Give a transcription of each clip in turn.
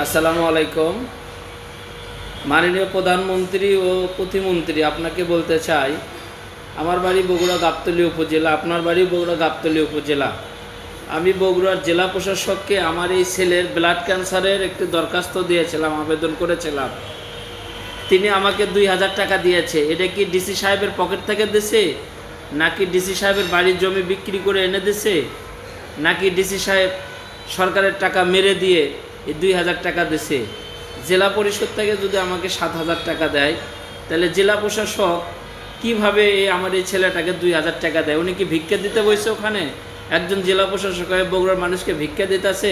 আসসালামু আলাইকুম। মাননীয় প্রধানমন্ত্রী ও প্রতিমন্ত্রী, আপনাকে বলতে চাই, আমার বাড়ি বগুড়া গাবতলী উপজেলা, আপনার বাড়ি বগুড়া গাবতলী উপজেলা। আমি বগুড়ার জেলা প্রশাসককে আমার এই ছেলের ব্লাড ক্যান্সারের একটি দরখাস্ত দিয়েছিলাম, আবেদন করেছিলাম। তিনি আমাকে 2000 টাকা দিয়েছে। এটা কি ডিসি সাহেবের পকেট থেকে দিছে, নাকি ডিসি সাহেবের বাড়ির জমি বিক্রি করে এনে দিছে, নাকি ডিসি সাহেব সরকারের টাকা মেরে দিয়ে এই 2000 টাকা দিছে? জেলা পরিষদ থেকে যদি আমাকে 7000 টাকা দেয়, তাহলে জেলা প্রশাসক কিভাবে আমার এই ছেলেটাকে 2000 টাকা দেয়? উনি কি ভিক্ষা দিতে বসে ওখানে? একজন জেলা প্রশাসক হয়ে বগুড়ার মানুষকে ভিক্ষা দিতেছে।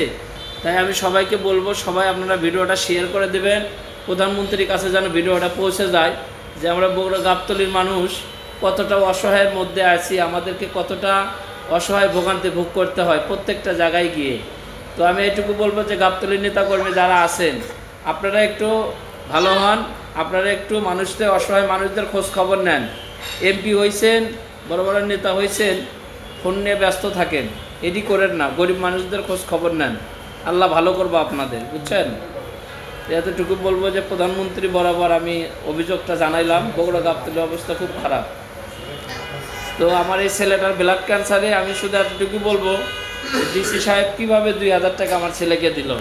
তাই আমি সবাইকে বলবো, সবাই আপনারা ভিডিওটা শেয়ার করে দেবেন, প্রধানমন্ত্রীর কাছে যেন ভিডিওটা পৌঁছে যায়, যে আমরা বগুড়া গাবতলীর মানুষ কতটা অসহায়ের মধ্যে আছি, আমাদেরকে কতটা অসহায় ভোগান্তি ভোগ করতে হয় প্রত্যেকটা জায়গায় গিয়ে। তো আমি এটুকু বলবো যে গাবতলীর নেতাকর্মী যারা আছেন, আপনারা একটু ভালো হন, আপনারা একটু মানুষদের, অসহায় মানুষদের খোঁজ খবর নেন। এমপি হয়েছেন, বড় বড় নেতা হয়েছেন, ফোন নিয়ে ব্যস্ত থাকেন, এটি করেন না, গরিব মানুষদের খোঁজ খবর নেন। আল্লাহ ভালো করবো আপনাদের, বুঝছেন? এতটুকু বলবো যে প্রধানমন্ত্রী বরাবর আমি অভিযোগটা জানাইলাম, বগুড়া গাবতলীর অবস্থা খুব খারাপ। তো আমার এই ছেলেটার ব্লাড ক্যান্সারে আমি শুধু এতটুকু বলবো, ডিসি সাহেব কীভাবে 2000 টাকা আমার ছেলেকে দিল।